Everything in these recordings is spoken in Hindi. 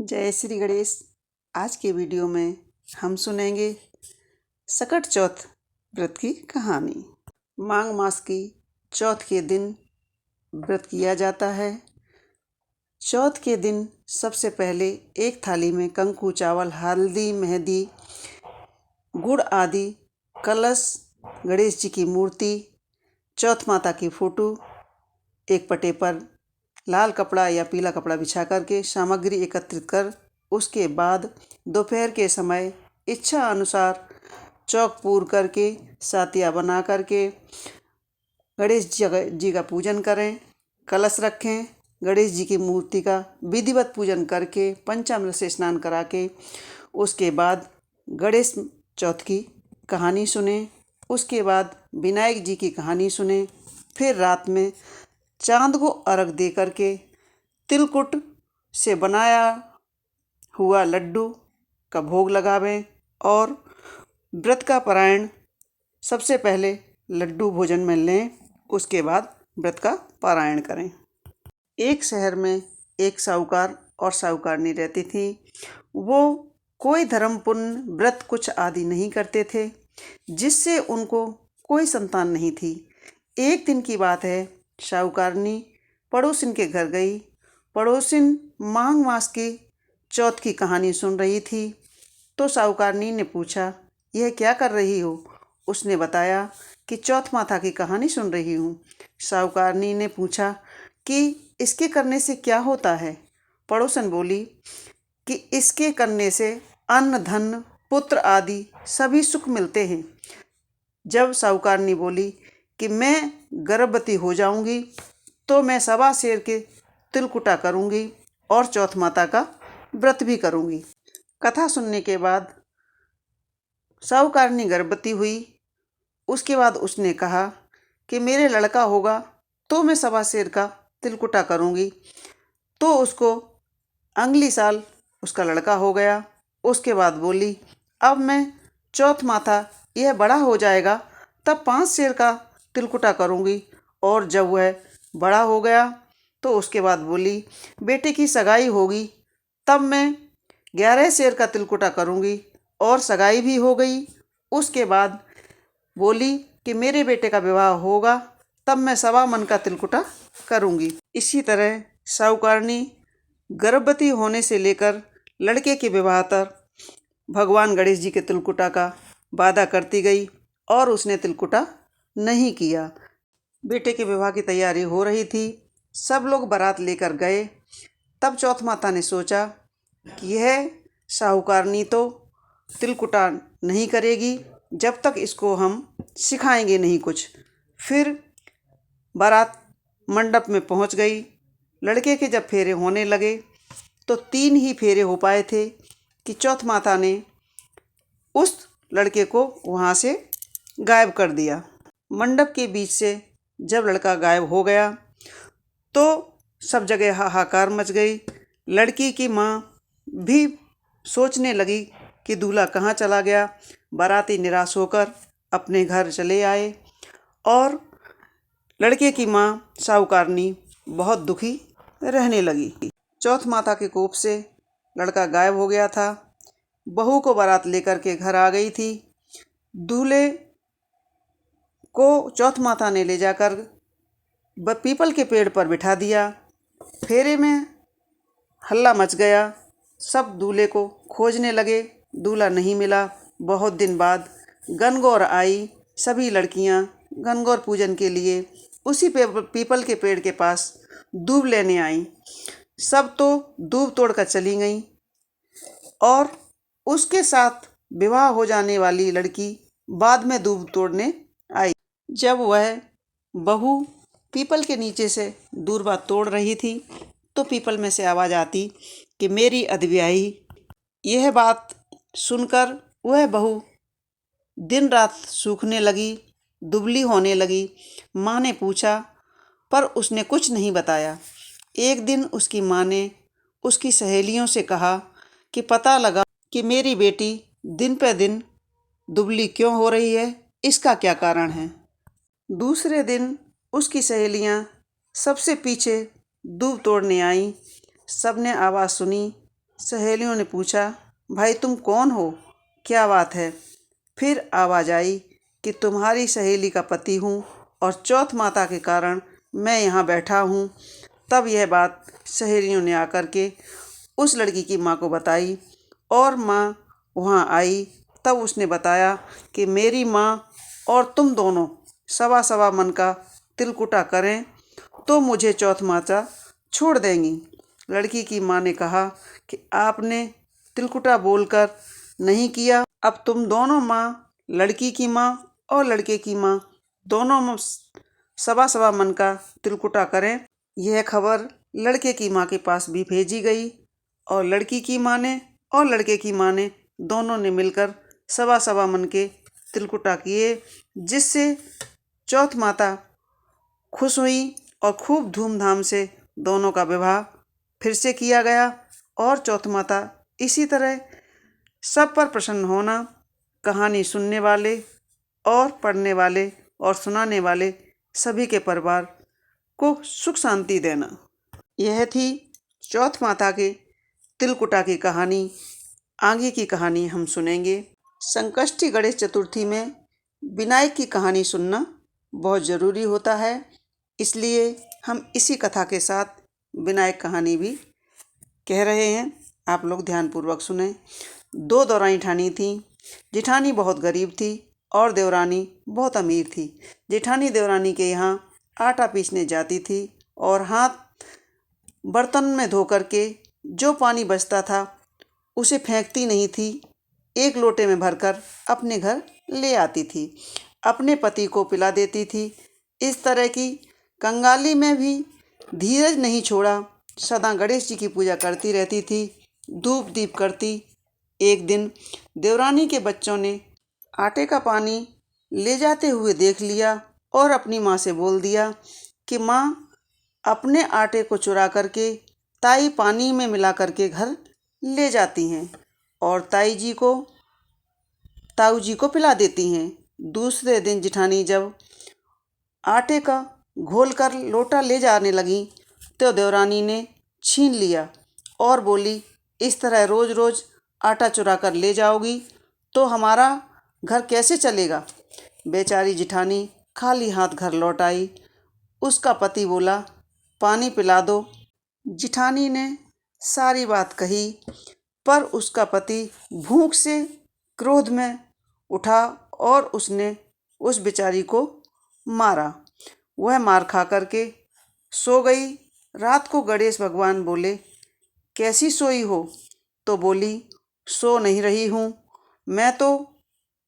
जय श्री गणेश। आज के वीडियो में हम सुनेंगे सकट चौथ व्रत की कहानी। माघ मास की चौथ के दिन व्रत किया जाता है। चौथ के दिन सबसे पहले एक थाली में कंकु, चावल, हल्दी, मेहंदी, गुड़ आदि, कलश, गणेश जी की मूर्ति, चौथ माता की फोटो, एक पटे पर लाल कपड़ा या पीला कपड़ा बिछा करके सामग्री एकत्रित कर उसके बाद दोपहर के समय इच्छा अनुसार चौक पूर करके सातिया बना करके गणेश जी का पूजन करें, कलश रखें, गणेश जी की मूर्ति का विधिवत पूजन करके पंचामृत से स्नान करा के उसके बाद गणेश चौथ की कहानी सुने। उसके बाद विनायक जी की कहानी सुने। फिर रात में चांद को अर्घ दे करके तिलकुट से बनाया हुआ लड्डू का भोग लगावें और व्रत का पारायण सबसे पहले लड्डू भोजन में लें, उसके बाद व्रत का पारायण करें। एक शहर में एक साहूकार और साहूकारनी रहती थी। वो कोई धर्म पुण्य व्रत कुछ आदि नहीं करते थे, जिससे उनको कोई संतान नहीं थी। एक दिन की बात है, साहूकारनी पड़ोसिन के घर गई। पड़ोसिन माघ मास की चौथ की कहानी सुन रही थी तो साहूकारनी ने पूछा, यह क्या कर रही हो? उसने बताया कि चौथ माता की कहानी सुन रही हूँ। साहूकारनी ने पूछा कि इसके करने से क्या होता है? पड़ोसन बोली कि इसके करने से अन्न, धन, पुत्र आदि सभी सुख मिलते हैं। जब साहूकारनी बोली कि मैं गर्भवती हो जाऊंगी तो मैं सवा सेर के तिलकुटा करूंगी और चौथ माता का व्रत भी करूंगी। कथा सुनने के बाद साहूकारनी गर्भवती हुई। उसके बाद उसने कहा कि मेरे लड़का होगा तो मैं सवा सेर का तिलकुटा करूंगी। तो उसको अगली साल उसका लड़का हो गया। उसके बाद बोली, अब मैं चौथ माता यह बड़ा हो जाएगा तब 5 सेर का तिलकुटा करूंगी। और जब वह बड़ा हो गया तो उसके बाद बोली, बेटे की सगाई होगी तब मैं 11 सेर का तिलकुटा करूंगी। और सगाई भी हो गई। उसके बाद बोली कि मेरे बेटे का विवाह होगा तब मैं 1.25 मन का तिलकुटा करूंगी। इसी तरह साहूकारनी गर्भवती होने से लेकर लड़के के विवाह तक भगवान गणेश जी के तिलकुटा का वादा करती गई और उसने तिलकुटा नहीं किया। बेटे के विवाह की तैयारी हो रही थी। सब लोग बारात लेकर गए। तब चौथ माता ने सोचा कि यह साहूकारनी तो तिलकुटा नहीं करेगी जब तक इसको हम सिखाएंगे नहीं कुछ। फिर बारात मंडप में पहुंच गई। लड़के के जब फेरे होने लगे तो 3 ही फेरे हो पाए थे कि चौथ माता ने उस लड़के को वहाँ से गायब कर दिया। मंडप के बीच से जब लड़का गायब हो गया तो सब जगह हाहाकार मच गई। लड़की की माँ भी सोचने लगी कि दूल्हा कहाँ चला गया। बाराती निराश होकर अपने घर चले आए और लड़के की माँ साहूकारनी बहुत दुखी रहने लगी। चौथ माता के कोप से लड़का गायब हो गया था। बहू को बारात लेकर के घर आ गई थी। दूल्हे को चौथ माता ने ले जाकर पीपल के पेड़ पर बिठा दिया। फेरे में हल्ला मच गया। सब दूल्हे को खोजने लगे, दूल्हा नहीं मिला। बहुत दिन बाद गणगौर आई। सभी लड़कियां गणगौर पूजन के लिए उसी पीपल के पेड़ के पास दूब लेने आईं। सब तो दूब तोड़कर चली गईं और उसके साथ विवाह हो जाने वाली लड़की बाद में दूब तोड़ने आई। जब वह बहू पीपल के नीचे से दूर्वा तोड़ रही थी तो पीपल में से आवाज़ आती कि मेरी अधब्याही। यह बात सुनकर वह बहू दिन रात सूखने लगी, दुबली होने लगी। माँ ने पूछा पर उसने कुछ नहीं बताया। एक दिन उसकी माँ ने उसकी सहेलियों से कहा कि पता लगा कि मेरी बेटी दिन पे दिन दुबली क्यों हो रही है, इसका क्या कारण है। दूसरे दिन उसकी सहेलियां सबसे पीछे दूब तोड़ने आईं। सबने आवाज़ सुनी, सहेलियों ने पूछा, भाई तुम कौन हो, क्या बात है? फिर आवाज़ आई कि तुम्हारी सहेली का पति हूँ और चौथ माता के कारण मैं यहाँ बैठा हूँ। तब यह बात सहेलियों ने आकर के उस लड़की की माँ को बताई और माँ वहाँ आई। तब उसने बताया कि मेरी माँ और तुम दोनों सवा सवा मन का तिलकुटा करें तो मुझे चौथ माता छोड़ देंगी। लड़की की माँ ने कहा कि आपने तिलकुटा बोलकर नहीं किया, अब तुम दोनों माँ, लड़की की माँ और लड़के की माँ, दोनों सवा सवा मन का तिलकुटा करें। यह खबर लड़के की माँ के पास भी भेजी गई और लड़की की माँ ने और लड़के की माँ ने दोनों ने मिलकर सवा सवा मन के तिलकुटा किए, जिससे चौथ माता खुश हुई और खूब धूमधाम से दोनों का विवाह फिर से किया गया। और चौथ माता इसी तरह सब पर प्रसन्न होना, कहानी सुनने वाले और पढ़ने वाले और सुनाने वाले सभी के परिवार को सुख शांति देना। यह थी चौथ माता के तिलकुटा की कहानी। आगे की कहानी हम सुनेंगे। संकष्टी गणेश चतुर्थी में विनायक की कहानी सुनना बहुत ज़रूरी होता है, इसलिए हम इसी कथा के साथ विनायक कहानी भी कह रहे हैं। आप लोग ध्यानपूर्वक सुने। दो देवरानी जेठानी थी। जेठानी बहुत गरीब थी और देवरानी बहुत अमीर थी। जेठानी देवरानी के यहाँ आटा पीसने जाती थी और हाथ बर्तन में धो करके जो पानी बचता था उसे फेंकती नहीं थी, एक लोटे में भरकर अपने घर ले आती थी, अपने पति को पिला देती थी। इस तरह की कंगाली में भी धीरज नहीं छोड़ा, सदा गणेश जी की पूजा करती रहती थी, धूप दीप करती। एक दिन देवरानी के बच्चों ने आटे का पानी ले जाते हुए देख लिया और अपनी माँ से बोल दिया कि माँ, अपने आटे को चुरा करके ताई पानी में मिला करके घर ले जाती हैं और ताऊ जी को पिला देती हैं। दूसरे दिन जेठानी जब आटे का घोल कर लोटा ले जाने लगी तो देवरानी ने छीन लिया और बोली, इस तरह रोज रोज आटा चुरा कर ले जाओगी तो हमारा घर कैसे चलेगा? बेचारी जेठानी खाली हाथ घर लौट आई। उसका पति बोला, पानी पिला दो। जेठानी ने सारी बात कही, पर उसका पति भूख से क्रोध में उठा और उसने उस बेचारी को मारा। वह मार खा करके सो गई। रात को गणेश भगवान बोले, कैसी सोई हो? तो बोली, सो नहीं रही हूँ, मैं तो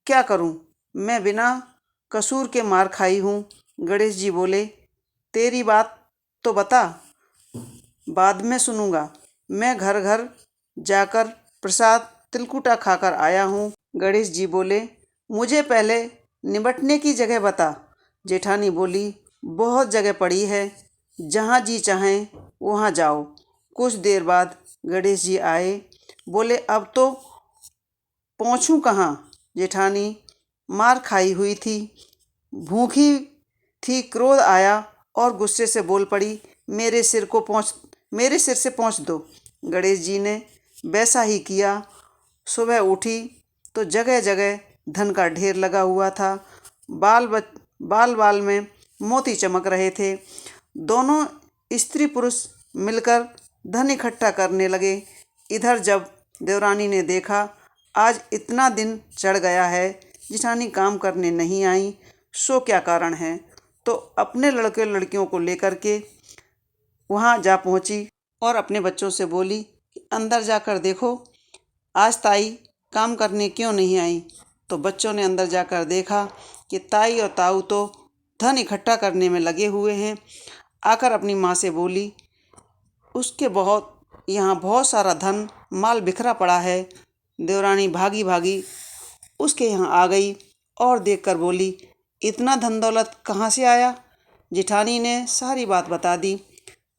क्या करूँ, मैं बिना कसूर के मार खाई हूँ। गणेश जी बोले, तेरी बात तो बता, बाद में सुनूंगा। मैं घर घर जाकर प्रसाद तिलकुटा खाकर आया हूँ। गणेश जी बोले, मुझे पहले निबटने की जगह बता। जेठानी बोली, बहुत जगह पड़ी है, जहाँ जी चाहें वहाँ जाओ। कुछ देर बाद गणेश जी आए। बोले, अब तो पहुँचूँ कहाँ? जेठानी मार खाई हुई थी, भूखी थी, क्रोध आया और गुस्से से बोल पड़ी, मेरे सिर से पहुँच दो। गणेश जी ने वैसा ही किया। सुबह उठी तो जगह जगह धन का ढेर लगा हुआ था। बाल बाल में मोती चमक रहे थे। दोनों स्त्री पुरुष मिलकर धन इकट्ठा करने लगे। इधर जब देवरानी ने देखा आज इतना दिन चढ़ गया है, जेठानी काम करने नहीं आई, सो क्या कारण है, तो अपने लड़के लड़कियों को लेकर के वहाँ जा पहुँची और अपने बच्चों से बोली, अंदर जाकर देखो आज ताई काम करने क्यों नहीं आई। तो बच्चों ने अंदर जाकर देखा कि ताई और ताऊ तो धन इकट्ठा करने में लगे हुए हैं। आकर अपनी माँ से बोली, यहाँ बहुत सारा धन माल बिखरा पड़ा है। देवरानी भागी भागी उसके यहाँ आ गई और देखकर बोली, इतना धन दौलत कहाँ से आया? जेठानी ने सारी बात बता दी।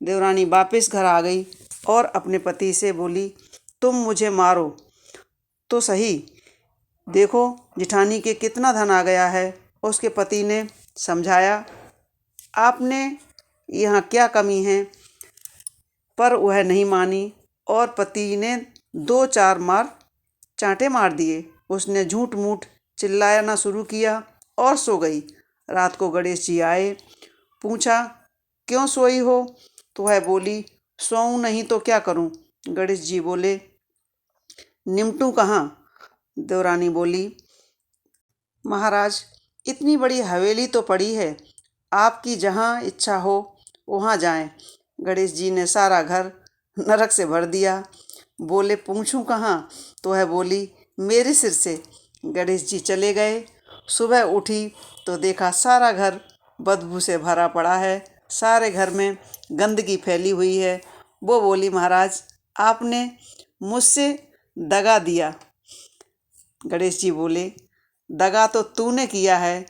देवरानी वापस घर आ गई और अपने पति से बोली, तुम मुझे मारो तो सही, देखो जेठानी के कितना धन आ गया है। उसके पति ने समझाया, आपने यहाँ क्या कमी है, पर वह नहीं मानी और पति ने 2-4 मार चांटे मार दिए। उसने झूठ मूठ चिल्लाना शुरू किया और सो गई। रात को गणेश जी आए। पूछा, क्यों सोई हो? तो वह बोली, सोऊं नहीं तो क्या करूं? गणेश जी बोले, निमटूं कहाँ? देवरानी बोली, महाराज, इतनी बड़ी हवेली तो पड़ी है, आपकी जहाँ इच्छा हो वहाँ जाएं। गणेश जी ने सारा घर नरक से भर दिया। बोले, पूछूं कहाँ? तो वह बोली, मेरे सिर से। गणेश जी चले गए। सुबह उठी तो देखा सारा घर बदबू से भरा पड़ा है, सारे घर में गंदगी फैली हुई है। वो बोली, महाराज, आपने मुझसे दगा दिया। गणेश जी बोले, दगा तो तूने किया है,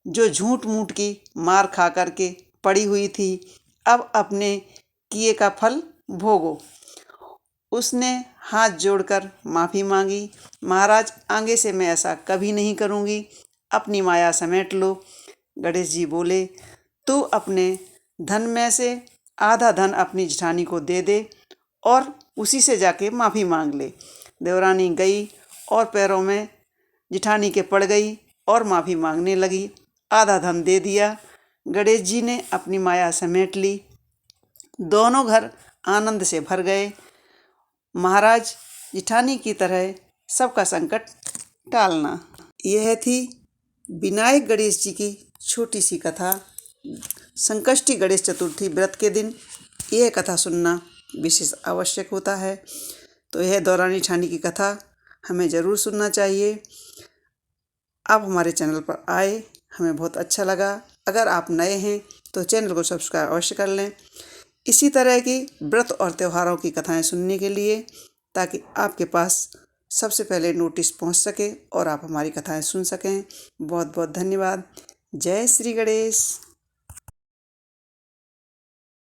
जो झूठ मूठ की मार खा करके पड़ी हुई थी। अब अपने किए का फल भोगो। उसने हाथ जोड़कर माफ़ी मांगी। महाराज, आगे से मैं ऐसा कभी नहीं करूँगी, अपनी माया समेट लो। गणेश जी बोले, तू अपने धन में से आधा धन अपनी जिठानी को दे दे और उसी से जाके माफ़ी मांग ले। देवरानी गई और पैरों में जिठानी के पड़ गई और माफ़ी मांगने लगी। आधा धन दे दिया। गणेश जी ने अपनी माया समेट ली। दोनों घर आनंद से भर गए। महाराज, जिठानी की तरह सबका संकट टालना। यह थी विनायक गणेश जी की छोटी सी कथा। संकष्टी गणेश चतुर्थी व्रत के दिन यह कथा सुनना विशेष आवश्यक होता है। तो यह दौरानी ठानी की कथा हमें ज़रूर सुनना चाहिए। आप हमारे चैनल पर आए, हमें बहुत अच्छा लगा। अगर आप नए हैं तो चैनल को सब्सक्राइब अवश्य कर लें, इसी तरह की व्रत और त्योहारों की कथाएं सुनने के लिए, ताकि आपके पास सबसे पहले नोटिस पहुंच सके और आप हमारी कथाएं सुन सकें। बहुत बहुत धन्यवाद। जय श्री गणेश।